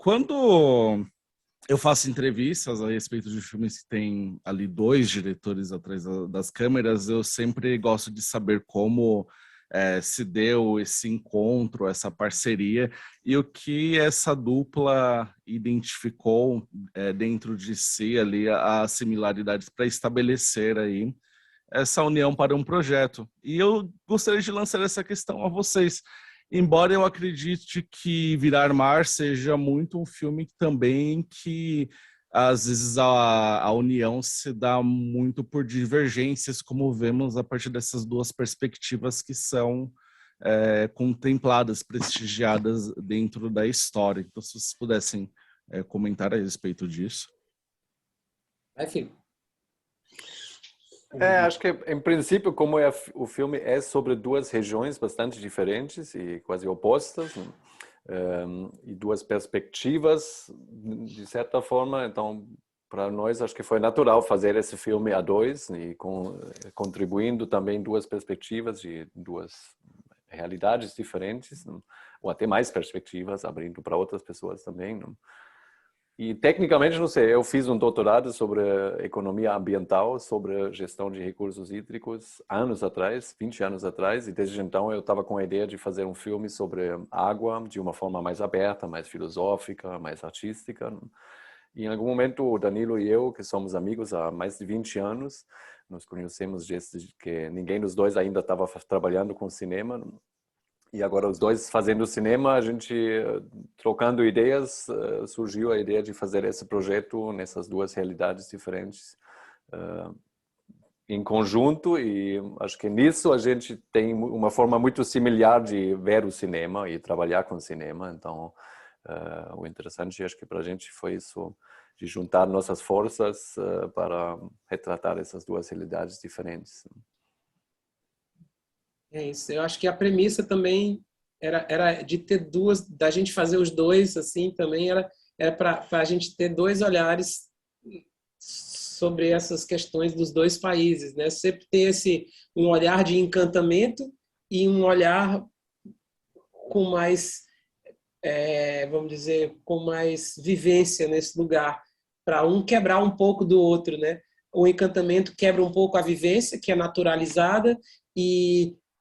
Quando eu faço entrevistas a respeito de filmes que tem ali dois diretores atrás das câmeras, eu sempre gosto de saber como se deu esse encontro, essa parceria, e o que essa dupla identificou dentro de si ali, as similaridades para estabelecer aí essa união para um projeto. E eu gostaria de lançar essa questão a vocês. Embora eu acredite que Virar Mar seja muito um filme que às vezes a união se dá muito por divergências, como vemos a partir dessas duas perspectivas que são contempladas, prestigiadas dentro da história. Então, se vocês pudessem comentar a respeito disso. Vai, filho. Acho que, em princípio, como o filme é sobre duas regiões bastante diferentes e quase opostas, né? E duas perspectivas, de certa forma, então, para nós, acho que foi natural fazer esse filme a dois, e contribuindo também duas perspectivas de duas realidades diferentes, né? Ou até mais perspectivas, abrindo para outras pessoas também, né? E, tecnicamente, não sei, eu fiz um doutorado sobre economia ambiental, sobre gestão de recursos hídricos, anos atrás, 20 anos atrás, e desde então eu estava com a ideia de fazer um filme sobre água de uma forma mais aberta, mais filosófica, mais artística. E, em algum momento, o Danilo e eu, que somos amigos há mais de 20 anos, nos conhecemos desde que ninguém dos dois ainda estava trabalhando com cinema. E agora os dois fazendo cinema, a gente trocando ideias, surgiu a ideia de fazer esse projeto nessas duas realidades diferentes em conjunto, e acho que nisso a gente tem uma forma muito similar de ver o cinema e trabalhar com cinema. Então, o interessante, acho que para a gente foi isso, de juntar nossas forças para retratar essas duas realidades diferentes. É isso. Eu acho que a premissa também era de ter duas, da gente fazer os dois assim também era para a gente ter dois olhares sobre essas questões dos dois países, né? Sempre ter um olhar de encantamento e um olhar com mais, vamos dizer, com mais vivência nesse lugar, para um quebrar um pouco do outro, né? O encantamento quebra um pouco a vivência, que é naturalizada,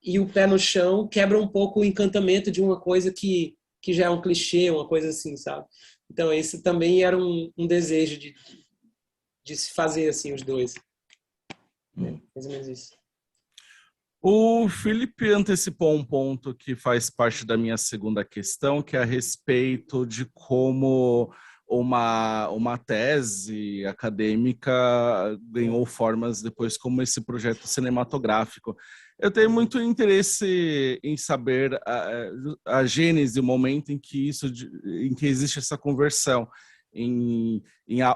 e o pé no chão quebra um pouco o encantamento de uma coisa que já é um clichê, uma coisa assim, sabe? Então, esse também era um desejo de se fazer assim os dois. Mais ou menos isso. O Felipe antecipou um ponto que faz parte da minha segunda questão, que é a respeito de como uma tese acadêmica ganhou formas depois como esse projeto cinematográfico. Eu tenho muito interesse em saber a gênese, o momento em que em que existe essa conversão. Em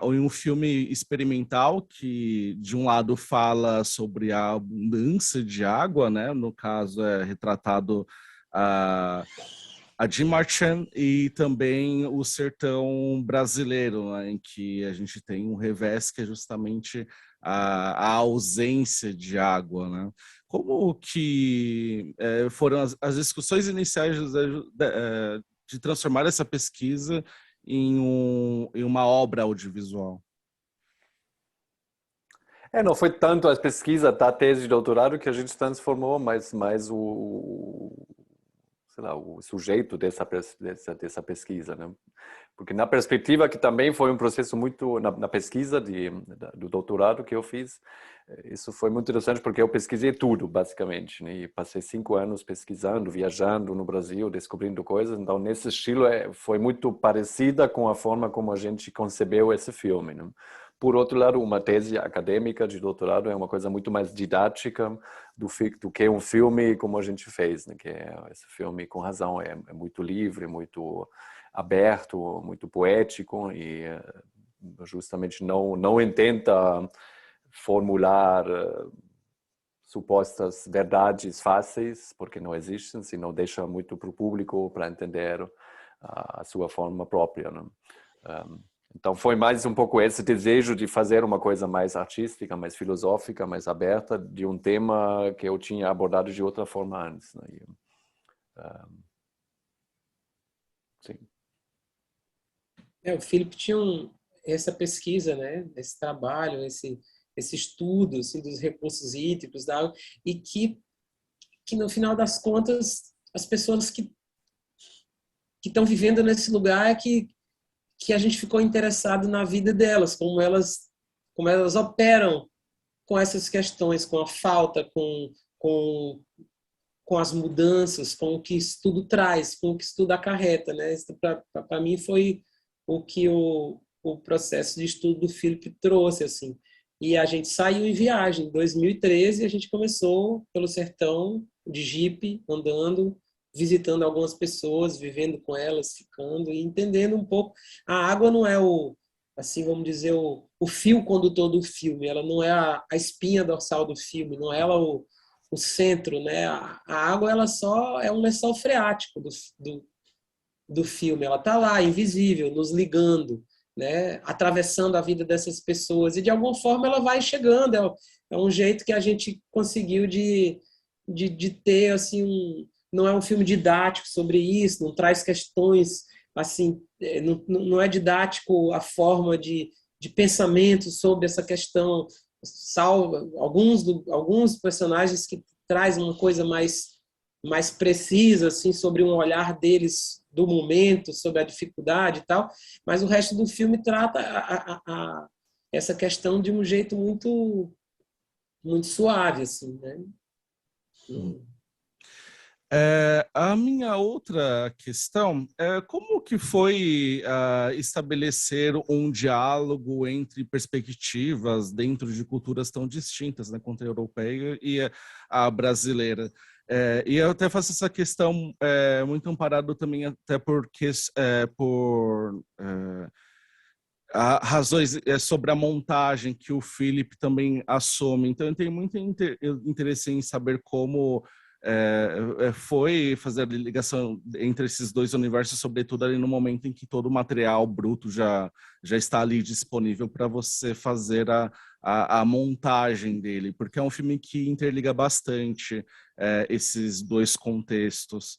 um filme experimental que, de um lado, fala sobre a abundância de água, né? No caso, é retratado a Jim Marchand, e também o sertão brasileiro, né? Em que a gente tem um revés que é justamente a ausência de água, né? Como que foram as discussões iniciais de transformar essa pesquisa em uma obra audiovisual? Não foi tanto a pesquisa da tese de doutorado que a gente transformou, mas mais sei lá, o sujeito dessa pesquisa, né? Porque na perspectiva que também foi um processo muito, na pesquisa do doutorado que eu fiz, isso foi muito interessante porque eu pesquisei tudo, basicamente, né? E passei 5 anos pesquisando, viajando no Brasil, descobrindo coisas. Então, nesse estilo, foi muito parecida com a forma como a gente concebeu esse filme, né? Por outro lado, uma tese acadêmica de doutorado é uma coisa muito mais didática do que um filme como a gente fez, né? Que esse filme, com razão, é muito livre, muito aberto, muito poético, e justamente não intenta formular supostas verdades fáceis, porque não existem, senão deixa muito para o público para entender a sua forma própria, né? Então foi mais um pouco esse desejo de fazer uma coisa mais artística, mais filosófica, mais aberta, de um tema que eu tinha abordado de outra forma antes, né? Sim. O Philip tinha essa pesquisa, né? Esse trabalho, esse estudo assim, dos recursos hídricos da água, e que no final das contas as pessoas que estão vivendo nesse lugar é que a gente ficou interessado na vida delas, como elas operam com essas questões, com a falta, com, com as mudanças, com o que isso tudo traz, com o que isso tudo acarreta, né? Para mim foi o que o processo de estudo do Philip trouxe, assim. E a gente saiu em viagem. Em 2013, a gente começou pelo sertão, de jipe, andando, visitando algumas pessoas, vivendo com elas, ficando e entendendo um pouco. A água não é assim, vamos dizer, o fio condutor do filme, ela não é a espinha dorsal do filme, não é ela o centro, né? A água, ela só é um lençol freático do filme, ela está lá, invisível, nos ligando, né? Atravessando a vida dessas pessoas, e de alguma forma ela vai chegando, é um jeito que a gente conseguiu de ter, assim, não é um filme didático sobre isso, não traz questões, assim, não é didático a forma de pensamento sobre essa questão, salvo alguns personagens que trazem uma coisa mais precisa, assim, sobre um olhar deles do momento, sobre a dificuldade e tal, mas o resto do filme trata essa questão de um jeito muito suave, assim, né? A minha outra questão é como que foi estabelecer um diálogo entre perspectivas dentro de culturas tão distintas, né, quanto a europeia e a brasileira. E eu até faço essa questão muito amparado também até porque razões sobre a montagem que o Philip também assume. Então, eu tenho muito interesse em saber como foi fazer a ligação entre esses dois universos, sobretudo ali no momento em que todo o material bruto já está ali disponível para você fazer a montagem dele, porque é um filme que interliga bastante esses dois contextos,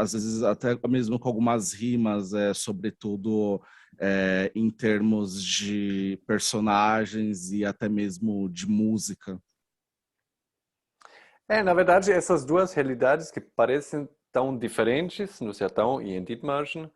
às vezes até mesmo com algumas rimas, sobretudo em termos de personagens e até mesmo de música. Na verdade, essas duas realidades que parecem tão diferentes no sertão e em Dithmarschen,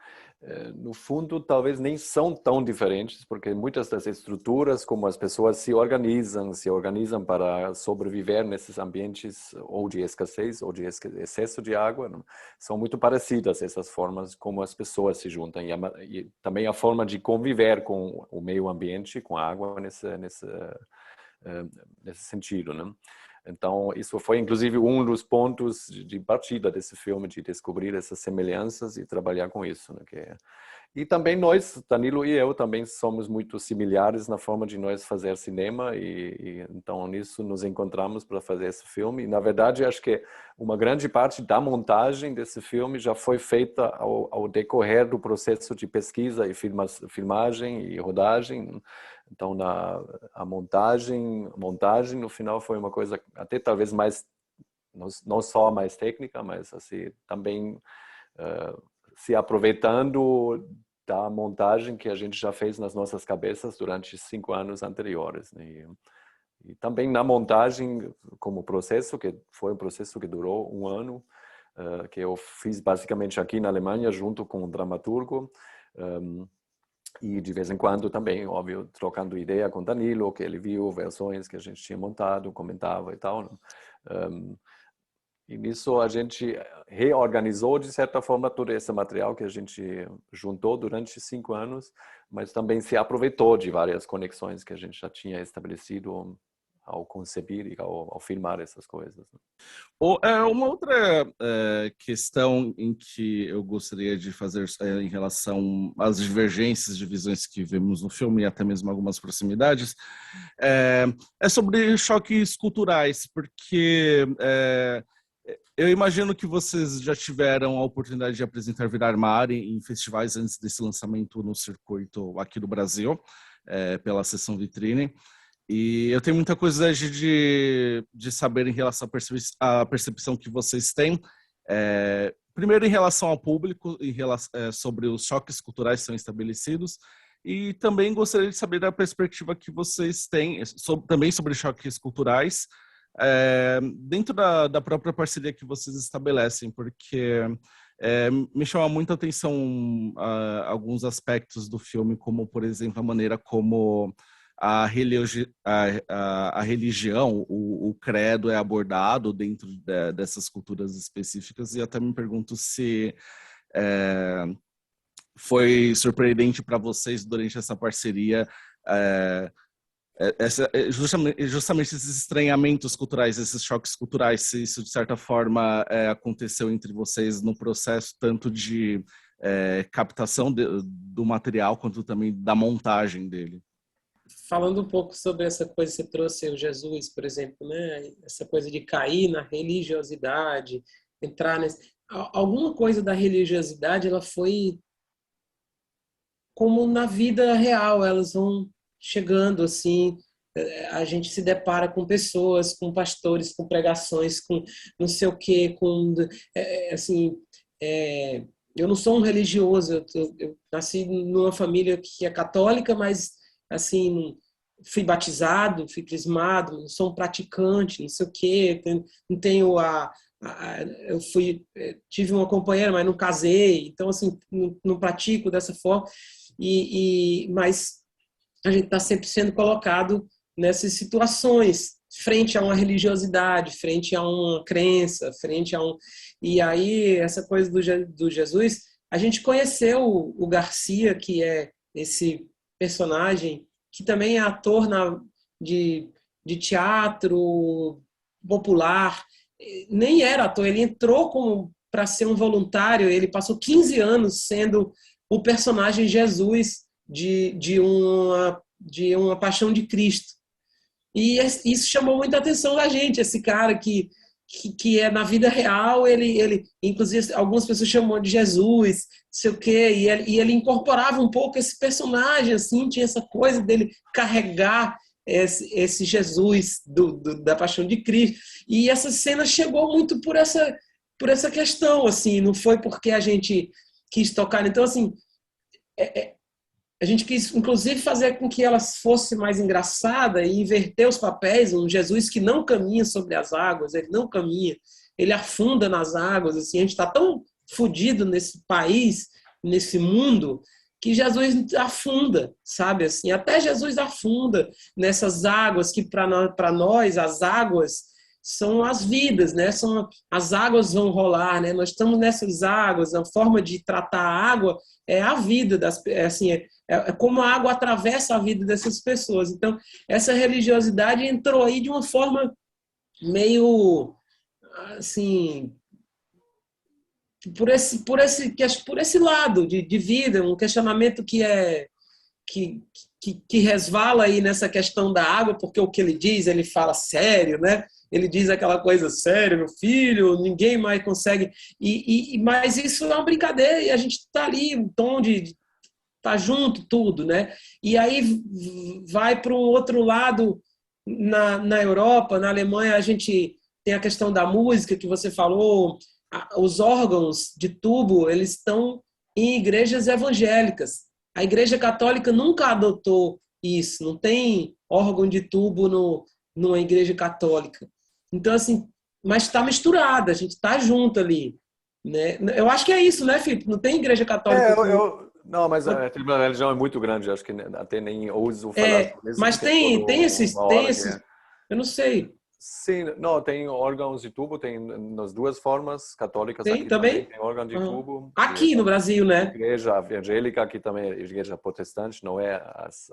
no fundo, talvez nem são tão diferentes, porque muitas das estruturas, como as pessoas se organizam para sobreviver nesses ambientes ou de escassez ou de excesso de água, não? São muito parecidas essas formas como as pessoas se juntam e também a forma de conviver com o meio ambiente, com a água nesse sentido, não? Então, isso foi, inclusive, um dos pontos de partida desse filme, de descobrir essas semelhanças e trabalhar com isso, né? E também nós, Danilo e eu, também somos muito similares na forma de nós fazer cinema e então, nisso nos encontramos para fazer esse filme. E, na verdade, acho que uma grande parte da montagem desse filme já foi feita ao decorrer do processo de pesquisa e filmagem e rodagem. Então, a montagem no final foi uma coisa até talvez mais, não só mais técnica, mas assim, também se aproveitando da montagem que a gente já fez nas nossas cabeças durante 5 anos anteriores, né? E também na montagem como processo, que foi um processo que durou 1 ano, que eu fiz basicamente aqui na Alemanha junto com um dramaturgo, e de vez em quando também, óbvio, trocando ideia com Danilo, que ele viu versões que a gente tinha montado, comentava e tal, né? E nisso a gente reorganizou, de certa forma, todo esse material que a gente juntou durante 5 anos, mas também se aproveitou de várias conexões que a gente já tinha estabelecido ao conceber e ao filmar essas coisas. Uma outra questão em que eu gostaria de fazer em relação às divergências de visões que vemos no filme e até mesmo algumas proximidades é sobre choques culturais, porque eu imagino que vocês já tiveram a oportunidade de apresentar Virar Mar em festivais antes desse lançamento no circuito aqui do Brasil, pela Sessão Vitrine. E eu tenho muita curiosidade de saber em relação à percepção que vocês têm Primeiro, em relação ao público, sobre os choques culturais que são estabelecidos, e também gostaria de saber da perspectiva que vocês têm também sobre choques culturais, dentro da própria parceria que vocês estabelecem, porque me chama muita atenção alguns aspectos do filme, como, por exemplo, a maneira como a religião, o credo é abordado dentro dessas culturas específicas, e até me pergunto se foi surpreendente para vocês durante essa parceria justamente esses estranhamentos culturais, esses choques culturais, se isso de certa forma aconteceu entre vocês no processo tanto de captação do material quanto também da montagem dele. Falando um pouco sobre essa coisa, você trouxe o Jesus, por exemplo, né? Essa coisa de cair na religiosidade, entrar nesse... Alguma coisa da religiosidade, ela foi como na vida real, elas vão chegando assim, a gente se depara com pessoas, com pastores, com pregações, com não sei o quê, com assim, eu não sou um religioso, eu nasci numa família que é católica, mas assim, fui batizado, fui crismado, não sou um praticante, não sei o quê, não tenho eu tive uma companheira, mas não casei, então assim, não pratico dessa forma, mas a gente está sempre sendo colocado nessas situações, frente a uma religiosidade, frente a uma crença, frente a E aí, essa coisa do Jesus, a gente conheceu o Garcia, que é esse personagem, que também é ator de teatro popular, nem era ator, ele entrou para ser um voluntário, ele passou 15 anos sendo o personagem Jesus de uma Paixão de Cristo. E isso chamou muita atenção da gente, esse cara que é na vida real, ele inclusive algumas pessoas chamam de Jesus, não sei o quê, e ele incorporava um pouco esse personagem, assim, tinha essa coisa dele carregar esse Jesus da Paixão de Cristo. E essa cena chegou muito por essa questão, assim, não foi porque a gente quis tocar. Então, assim, a gente quis, inclusive, fazer com que ela fosse mais engraçada e inverter os papéis. Um Jesus que não caminha sobre as águas, ele não caminha, ele afunda nas águas. Assim, a gente está tão fodido nesse país, nesse mundo, que Jesus afunda, sabe? Assim, até Jesus afunda nessas águas que, para nós, as águas são as vidas, né? As águas vão rolar, né? Nós estamos nessas águas, a forma de tratar a água é a vida é como a água atravessa a vida dessas pessoas. Então, essa religiosidade entrou aí de uma forma meio assim, por esse lado de vida, um questionamento que resvala aí nessa questão da água, porque o que ele fala sério, né? Ele diz aquela coisa, sério, meu filho, ninguém mais consegue. Mas isso é uma brincadeira e a gente está ali, um tom de tá junto tudo, né? E aí vai para um outro lado, na Europa, na Alemanha, a gente tem a questão da música que você falou, os órgãos de tubo, eles estão em igrejas evangélicas. A Igreja Católica nunca adotou isso, não tem órgão de tubo numa igreja católica. Então, assim, mas está misturada, a gente está junto ali. Né? Eu acho que é isso, né, Filipe? Não tem igreja católica não, mas a religião é muito grande, acho que até nem ouso falar sobre isso. Mas tem esses, eu não sei. Sim, não, tem órgãos de tubo, tem nas duas formas, católicas tem, aqui também tem órgão de tubo. Aqui no Brasil, né? Igreja evangélica, aqui também é igreja protestante, não é as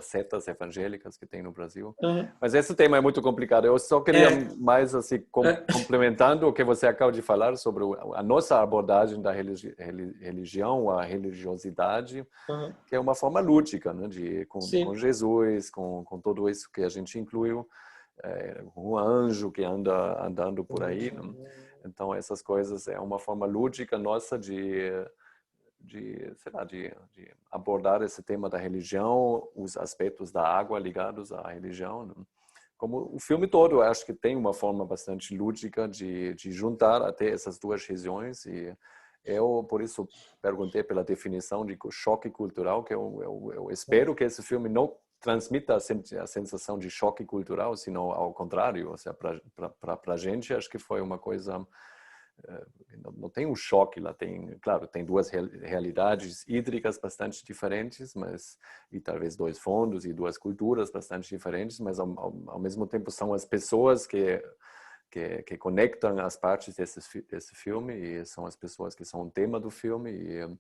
setas evangélicas que tem no Brasil. Mas esse tema é muito complicado. Eu só queria mais assim, complementando o que você acaba de falar sobre a nossa abordagem da religião, a religiosidade, que é uma forma lúdica, né, com Jesus, com tudo isso que a gente incluiu. Um anjo que anda andando por aí, né? Então essas coisas é uma forma lúdica nossa de abordar esse tema da religião, os aspectos da água ligados à religião, né? como o filme todo, eu acho que tem uma forma bastante lúdica de juntar até essas duas regiões. E eu, por isso, perguntei pela definição de choque cultural, que eu espero que esse filme não transmita a sensação de choque cultural, senão ao contrário. Ou seja, para a gente, acho que foi uma coisa... Não tem um choque lá, claro, tem duas realidades hídricas bastante diferentes, e talvez dois fundos e duas culturas bastante diferentes, mas ao mesmo tempo são as pessoas que conectam as partes desse filme, e são as pessoas que são o tema do filme, e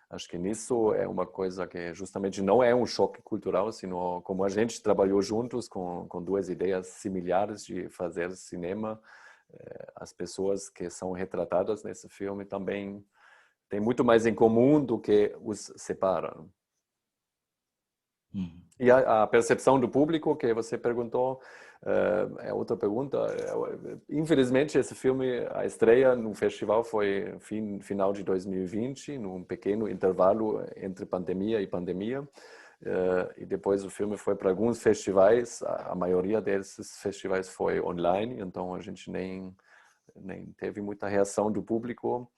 acho que nisso é uma coisa que justamente não é um choque cultural, sino como a gente trabalhou juntos com duas ideias similares de fazer cinema. As pessoas que são retratadas nesse filme também têm muito mais em comum do que os separa. E a percepção do público, que você perguntou, é outra pergunta. Infelizmente, esse filme, a estreia no festival foi final de 2020, num pequeno intervalo entre pandemia e pandemia. E depois o filme foi para alguns festivais. A maioria desses festivais foi online, então a gente nem teve muita reação do público.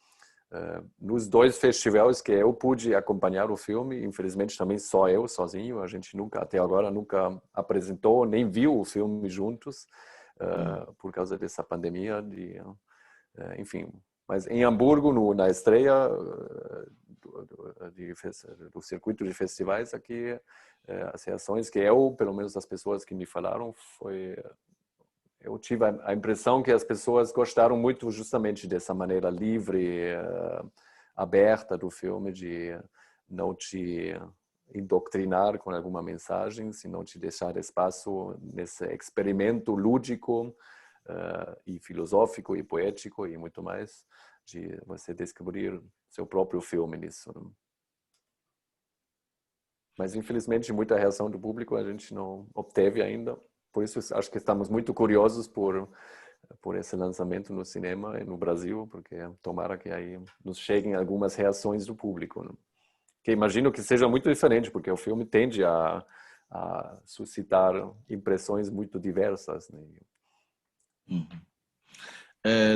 Nos dois festivais que eu pude acompanhar o filme, infelizmente também só eu, sozinho, a gente até agora nunca apresentou, nem viu o filme juntos, por causa dessa pandemia. Enfim, mas em Hamburgo, na estreia do circuito de festivais aqui, as reações que pelo menos as pessoas que me falaram, eu tive a impressão que as pessoas gostaram muito justamente dessa maneira livre, aberta do filme, de não te indoctrinar com alguma mensagem, senão te deixar espaço nesse experimento lúdico e filosófico e poético e muito mais, de você descobrir seu próprio filme nisso. Mas, infelizmente, muita reação do público a gente não obteve ainda. Por isso, acho que estamos muito curiosos por esse lançamento no cinema e no Brasil, porque tomara que aí nos cheguem algumas reações do público, né? Que imagino que seja muito diferente, porque o filme tende a suscitar impressões muito diversas, né?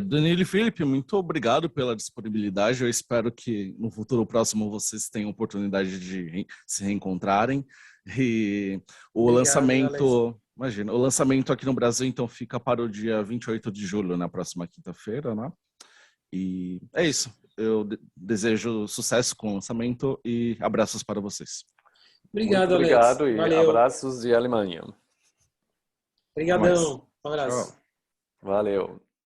Danilo e Felipe, muito obrigado pela disponibilidade. Eu espero que no futuro próximo vocês tenham oportunidade de se reencontrarem. E o lançamento, imagina, o lançamento aqui no Brasil então fica para o dia 28 de julho, na próxima quinta-feira, né? E é isso. Eu desejo sucesso com o lançamento e abraços para vocês. Obrigado, muito obrigado, Alex. e Valeu. Abraços de Alemanha. Obrigadão. Um abraço. Tchau. Valeu.